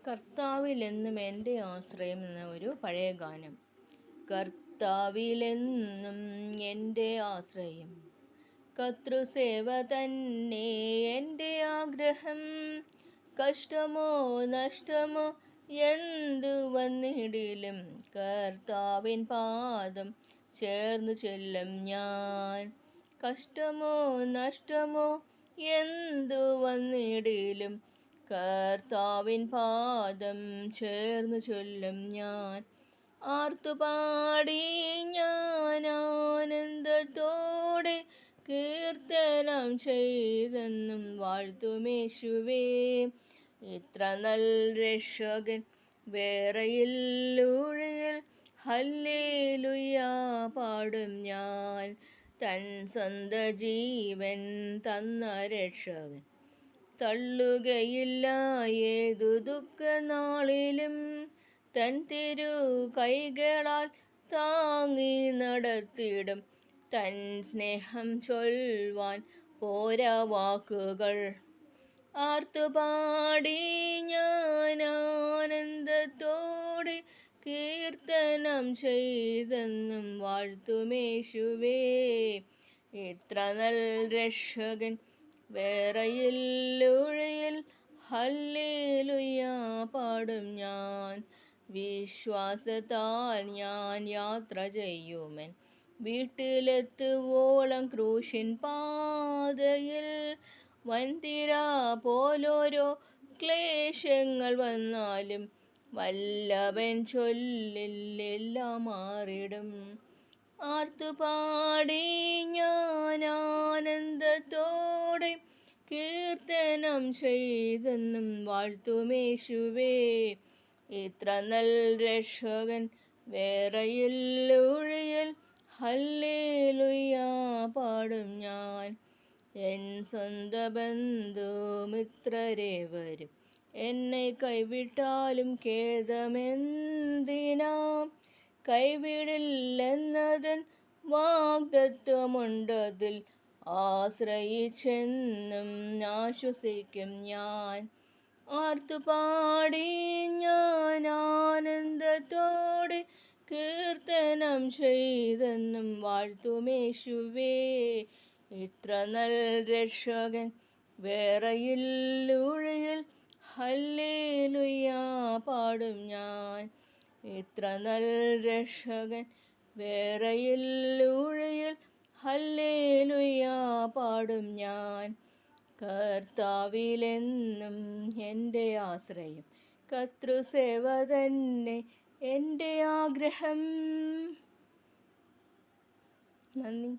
കർത്താവിലെന്നും എൻ്റെ ആശ്രയം എന്ന ഒരു പഴയ ഗാനം. കർത്താവിലെന്നും എൻ്റെ ആശ്രയം, കർത്തൃസേവ തന്നെ എൻ്റെ ആഗ്രഹം. കഷ്ടമോ നഷ്ടമോ എന്തു വന്നിടിലും കർത്താവിൻ പാദം ചേർന്നു ചെല്ലും ഞാൻ. കഷ്ടമോ നഷ്ടമോ എന്തു വന്നിടിലും കർത്താവിൻ പാദം ചേർന്നു ചൊല്ലും ഞാൻ. ആർത്തുപാടി ഞാൻ ആനന്ദത്തോടെ കീർത്തനം ചെയ്തെന്നും വാഴ്ത്തുമേശുവേ. ഇത്ര നൽ രക്ഷകൻ വേറെയില്ലൊഴിയിൽ ഹല്ലേലൂയാ പാടും ഞാൻ. തൻ സ്വന്ത ജീവൻ തന്ന രക്ഷകൻ തള്ളുകയില്ല ഏതു ദുഃഖനാളിലും. തൻ തിരു കൈകളാൽ താങ്ങി നടത്തിടും. തൻ സ്നേഹം ചൊല്ലുവാൻ പോരാ വാക്കുകൾ. ആർത്തുപാടി ഞാൻ ആനന്ദത്തോടെ കീർത്തനം ചെയ്തെന്നും വാഴ്ത്തുമേശുവേ. ഇത്ര നൽ രക്ഷകൻ വേറെയില്ലൊഴിയിൽ ഹല്ലേലൂയാ പാടും ഞാൻ. വിശ്വാസത്താൽ ഞാൻ യാത്ര ചെയ്യുമെൻ വീട്ടിലെത്തുവോളം ക്രൂശിൻ പാതയിൽ. വൻതിര പോലോരോ ക്ലേശങ്ങൾ വന്നാലും വല്ലഭൻ ചൊല്ലിൽ എല്ലാം മാറിടും. ആർത്തുപാടി ഞാൻ ആനന്ദത്തോടെ കീർത്തനം ചെയ്തെന്നും വാഴ്ത്തുമേശുവേ. ഇത്ര നൽ രക്ഷകൻ വേറെയില്ലൊഴിയിൽ ഹല്ലേലൂയാ പാടും ഞാൻ. എൻ സ്വന്ത ബന്ധുമിത്രരേവരും എന്നെ കൈവിട്ടാലും ഖേദമെന്തിനാം. കൈവിടില്ലെന്നതൻ വാഗ്ദത്തമുണ്ടതിൽ ആശ്രയിച്ചെന്നും ആശ്വസിക്കും ഞാൻ. ആർത്തുപാടി ഞാൻ ആനന്ദത്തോടെ കീർത്തനം ചെയ്തെന്നും വാഴ്ത്തുമേശുവേ. ഇത്ര നൽ രക്ഷകൻ വേറെയില്ലൊഴിയിൽ ഹല്ലേലൂയാ പാടും ഞാൻ. ഇത്ര നൽ രക്ഷകൻ വേറെയില്ലൊഴിയിൽ ഹല്ലേലൂയാ പാടും ഞാൻ. കർത്താവിലെന്നും എൻ്റെ ആശ്രയം, കർത്തൃസേവ തന്നെ എൻ്റെ ആഗ്രഹം. നന്ദി.